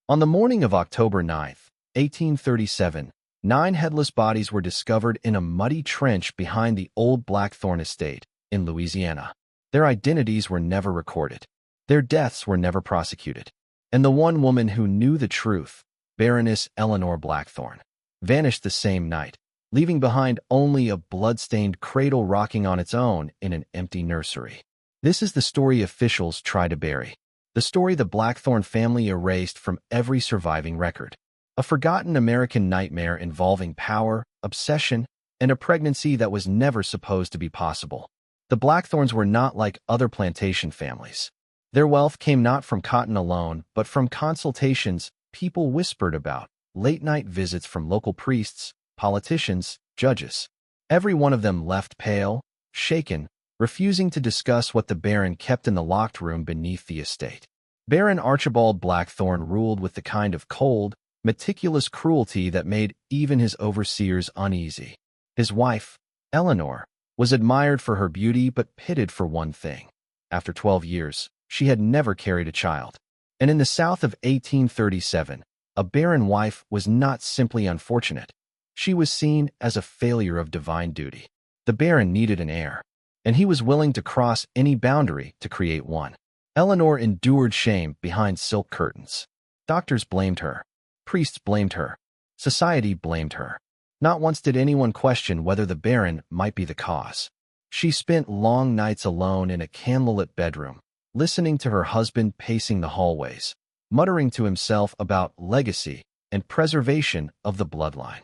On the morning of October 9th, 1837, 9 headless bodies were discovered in a muddy trench behind the old Blackthorn estate in Louisiana. Their identities were never recorded. Their deaths were never prosecuted. And the one woman who knew the truth, Baroness Eleanor Blackthorn, vanished the same night, leaving behind only a blood-stained cradle rocking on its own in an empty nursery. This is the story officials try to bury. The story the Blackthorn family erased from every surviving record. A forgotten American nightmare involving power, obsession, and a pregnancy that was never supposed to be possible. The Blackthorns were not like other plantation families. Their wealth came not from cotton alone, but from consultations people whispered about, late-night visits from local priests, politicians, judges. Every one of them left pale, shaken, refusing to discuss what the Baron kept in the locked room beneath the estate. Baron Archibald Blackthorn ruled with the kind of cold, meticulous cruelty that made even his overseers uneasy. His wife, Eleanor, was admired for her beauty but pitted for one thing. After 12 years, she had never carried a child. And in the South of 1837, a barren wife was not simply unfortunate. She was seen as a failure of divine duty. The Baron needed an heir, and he was willing to cross any boundary to create one. Eleanor endured shame behind silk curtains. Doctors blamed her. Priests blamed her. Society blamed her. Not once did anyone question whether the Baron might be the cause. She spent long nights alone in a candlelit bedroom, listening to her husband pacing the hallways, muttering to himself about legacy and preservation of the bloodline.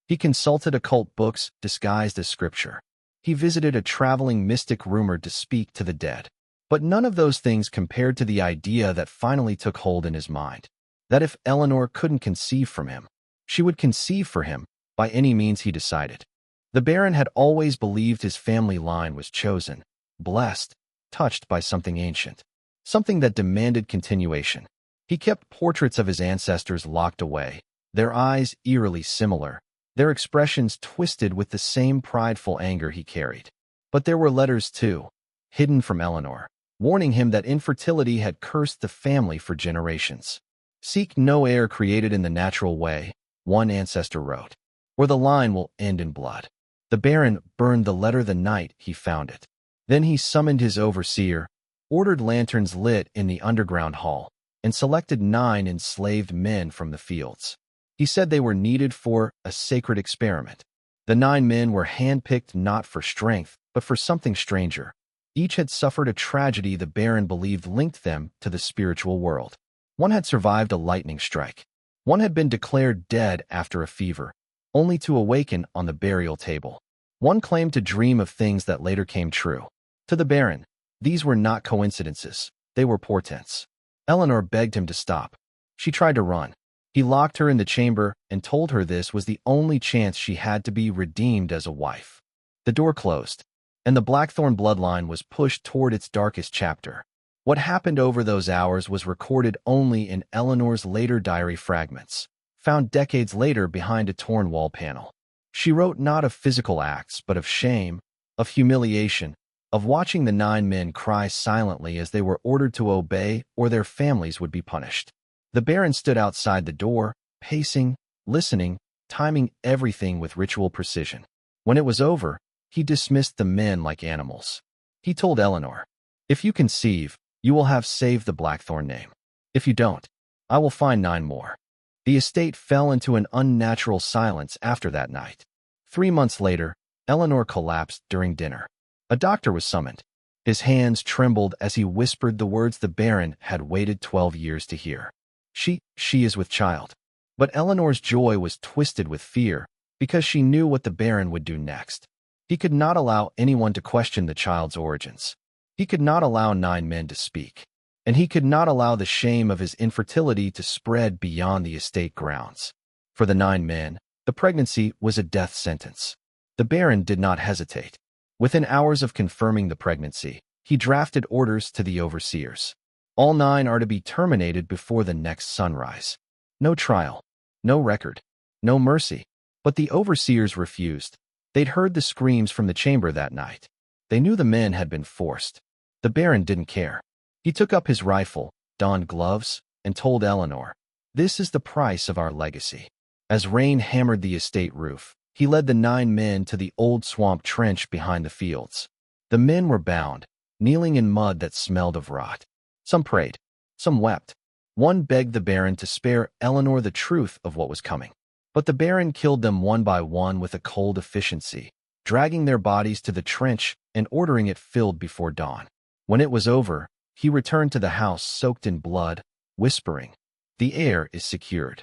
He consulted occult books disguised as scripture. He visited a traveling mystic rumored to speak to the dead. But none of those things compared to the idea that finally took hold in his mind, that if Eleanor couldn't conceive from him, she would conceive for him by any means he decided. The Baron had always believed his family line was chosen, blessed, touched by something ancient, something that demanded continuation. He kept portraits of his ancestors locked away, their eyes eerily similar, their expressions twisted with the same prideful anger he carried. But there were letters, too, hidden from Eleanor, warning him that infertility had cursed the family for generations. "Seek no heir created in the natural way," one ancestor wrote, "or the line will end in blood." The Baron burned the letter the night he found it. Then he summoned his overseer, ordered lanterns lit in the underground hall, and selected 9 enslaved men from the fields. He said they were needed for a sacred experiment. The 9 men were handpicked not for strength, but for something stranger. Each had suffered a tragedy the Baron believed linked them to the spiritual world. One had survived a lightning strike. One had been declared dead after a fever, only to awaken on the burial table. One claimed to dream of things that later came true. To the Baron, these were not coincidences, they were portents. Eleanor begged him to stop. She tried to run. He locked her in the chamber and told her this was the only chance she had to be redeemed as a wife. The door closed, and the Blackthorn bloodline was pushed toward its darkest chapter. What happened over those hours was recorded only in Eleanor's later diary fragments, found decades later behind a torn wall panel. She wrote not of physical acts, but of shame, of humiliation, of watching the 9 men cry silently as they were ordered to obey or their families would be punished. The Baron stood outside the door, pacing, listening, timing everything with ritual precision. When it was over, he dismissed the men like animals. He told Eleanor, "If you conceive, you will have saved the Blackthorn name. If you don't, I will find 9 more." The estate fell into an unnatural silence after that night. 3 months later, Eleanor collapsed during dinner. A doctor was summoned. His hands trembled as he whispered the words the Baron had waited 12 years to hear. She is with child." But Eleanor's joy was twisted with fear, because she knew what the Baron would do next. He could not allow anyone to question the child's origins. He could not allow 9 men to speak. And he could not allow the shame of his infertility to spread beyond the estate grounds. For the 9 men, the pregnancy was a death sentence. The Baron did not hesitate. Within hours of confirming the pregnancy, he drafted orders to the overseers. All 9 are to be terminated before the next sunrise. No trial, no record, no mercy. But the overseers refused. They'd heard the screams from the chamber that night. They knew the men had been forced. The Baron didn't care. He took up his rifle, donned gloves, and told Eleanor, This is the price of our legacy. As rain hammered the estate roof, he led the 9 men to the old swamp trench behind the fields. The men were bound, kneeling in mud that smelled of rot. Some prayed, some wept. One begged the Baron to spare Eleanor the truth of what was coming. But the Baron killed them one by one with a cold efficiency, dragging their bodies to the trench and ordering it filled before dawn. When it was over, he returned to the house soaked in blood, whispering, "The heir is secured."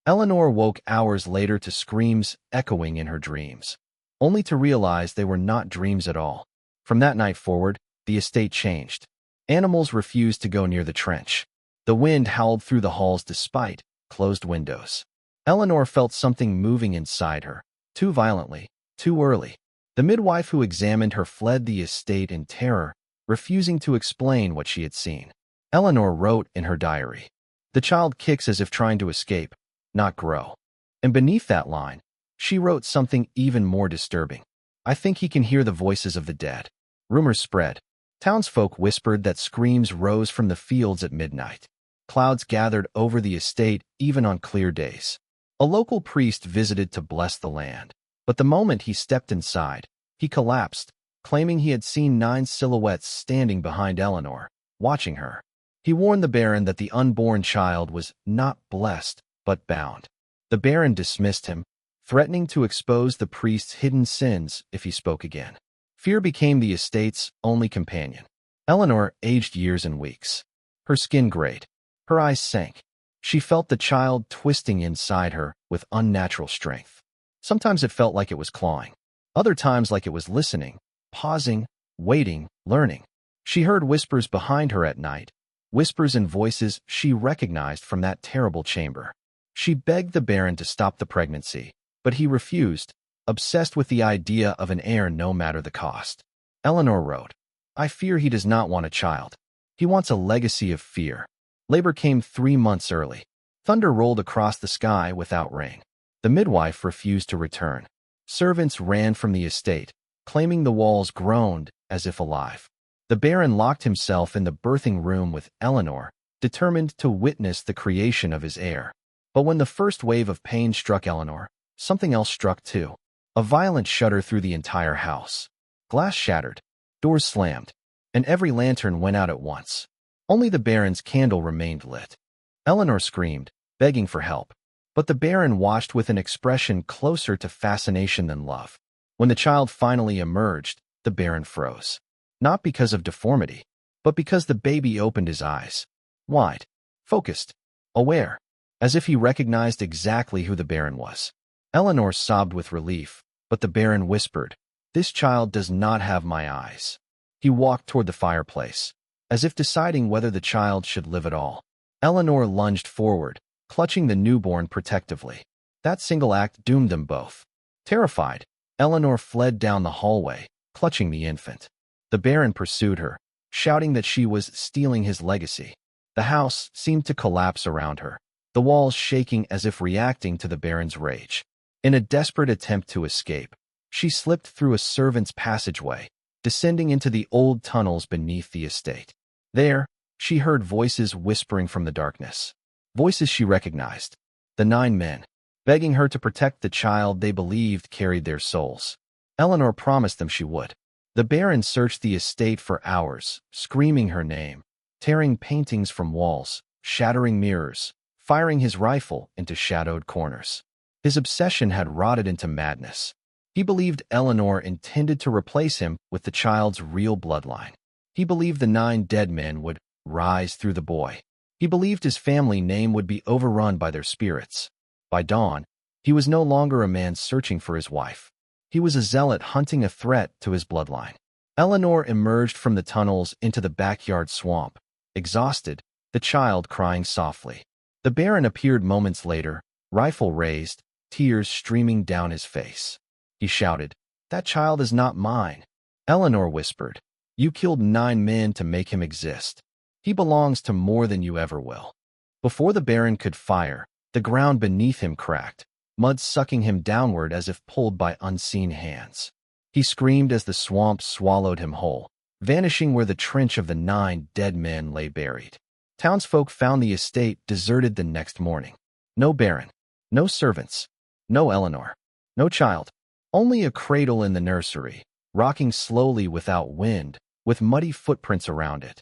Eleanor woke hours later to screams echoing in her dreams, only to realize they were not dreams at all. From that night forward, the estate changed. Animals refused to go near the trench. The wind howled through the halls despite closed windows. Eleanor felt something moving inside her, too violently, too early. The midwife who examined her fled the estate in terror, refusing to explain what she had seen. Eleanor wrote in her diary, "The child kicks as if trying to escape, not grow." And beneath that line, she wrote something even more disturbing. "I think he can hear the voices of the dead." Rumors spread. Townsfolk whispered that screams rose from the fields at midnight. Clouds gathered over the estate even on clear days. A local priest visited to bless the land, but the moment he stepped inside, he collapsed, claiming he had seen 9 silhouettes standing behind Eleanor, watching her. He warned the Baron that the unborn child was not blessed, but bound. The Baron dismissed him, threatening to expose the priest's hidden sins if he spoke again. Fear became the estate's only companion. Eleanor aged years and weeks. Her skin grayed. Her eyes sank. She felt the child twisting inside her with unnatural strength. Sometimes it felt like it was clawing. Other times like it was listening, pausing, waiting, learning. She heard whispers behind her at night, whispers and voices she recognized from that terrible chamber. She begged the Baron to stop the pregnancy, but he refused, obsessed with the idea of an heir no matter the cost. Eleanor wrote, "I fear he does not want a child. He wants a legacy of fear." Labor came 3 months early. Thunder rolled across the sky without rain. The midwife refused to return. Servants ran from the estate, claiming the walls groaned as if alive. The Baron locked himself in the birthing room with Eleanor, determined to witness the creation of his heir. But when the first wave of pain struck Eleanor, something else struck too. A violent shudder through the entire house. Glass shattered, doors slammed, and every lantern went out at once. Only the Baron's candle remained lit. Eleanor screamed, begging for help, but the Baron watched with an expression closer to fascination than love. When the child finally emerged, the Baron froze. Not because of deformity, but because the baby opened his eyes. Wide, focused, aware, as if he recognized exactly who the Baron was. Eleanor sobbed with relief, but the Baron whispered, "This child does not have my eyes." He walked toward the fireplace, as if deciding whether the child should live at all. Eleanor lunged forward, clutching the newborn protectively. That single act doomed them both. Terrified, Eleanor fled down the hallway, clutching the infant. The Baron pursued her, shouting that she was stealing his legacy. The house seemed to collapse around her, the walls shaking as if reacting to the Baron's rage. In a desperate attempt to escape, she slipped through a servant's passageway, descending into the old tunnels beneath the estate. There, she heard voices whispering from the darkness. Voices she recognized. The 9 men, begging her to protect the child they believed carried their souls. Eleanor promised them she would. The Baron searched the estate for hours, screaming her name, tearing paintings from walls, shattering mirrors, firing his rifle into shadowed corners. His obsession had rotted into madness. He believed Eleanor intended to replace him with the child's real bloodline. He believed the 9 dead men would rise through the boy. He believed his family name would be overrun by their spirits. By dawn, he was no longer a man searching for his wife. He was a zealot hunting a threat to his bloodline. Eleanor emerged from the tunnels into the backyard swamp, exhausted, the child crying softly. The Baron appeared moments later, rifle raised, tears streaming down his face. He shouted, "That child is not mine." Eleanor whispered, "You killed 9 men to make him exist. He belongs to more than you ever will." Before the Baron could fire, the ground beneath him cracked, mud sucking him downward as if pulled by unseen hands. He screamed as the swamp swallowed him whole, vanishing where the trench of the 9 dead men lay buried. Townsfolk found the estate deserted the next morning. No Baron, no servants, no Eleanor, no child, only a cradle in the nursery, rocking slowly without wind, with muddy footprints around it.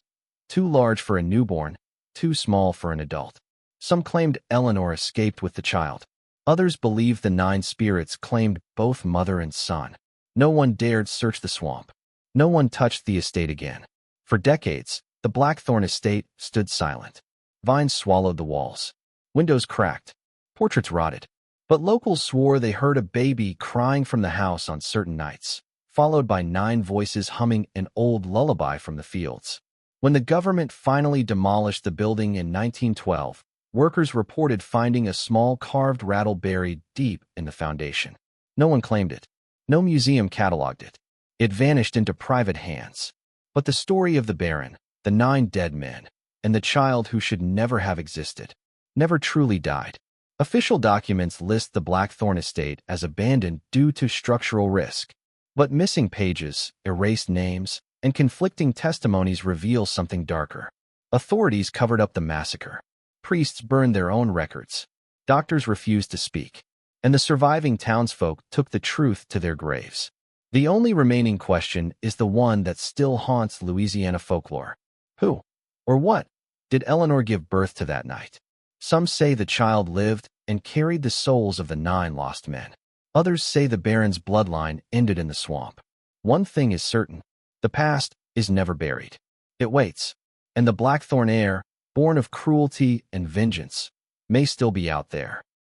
Too large for a newborn, too small for an adult. Some claimed Eleanor escaped with the child. Others believed the 9 spirits claimed both mother and son. No one dared search the swamp. No one touched the estate again. For decades, the Blackthorn estate stood silent. Vines swallowed the walls. Windows cracked. Portraits rotted. But locals swore they heard a baby crying from the house on certain nights, followed by 9 voices humming an old lullaby from the fields. When the government finally demolished the building in 1912, workers reported finding a small carved rattle buried deep in the foundation. No one claimed it. No museum cataloged it. It vanished into private hands. But the story of the Baron, the 9 dead men, and the child who should never have existed, never truly died. Official documents list the Blackthorn estate as abandoned due to structural risk. But missing pages, erased names, and conflicting testimonies reveal something darker. Authorities covered up the massacre. Priests burned their own records. Doctors refused to speak. And the surviving townsfolk took the truth to their graves. The only remaining question is the one that still haunts Louisiana folklore. Who, or what, did Eleanor give birth to that night? Some say the child lived and carried the souls of the 9 lost men. Others say the Baron's bloodline ended in the swamp. One thing is certain. The past is never buried. It waits. And the Blackthorn heir, born of cruelty and vengeance, may still be out there.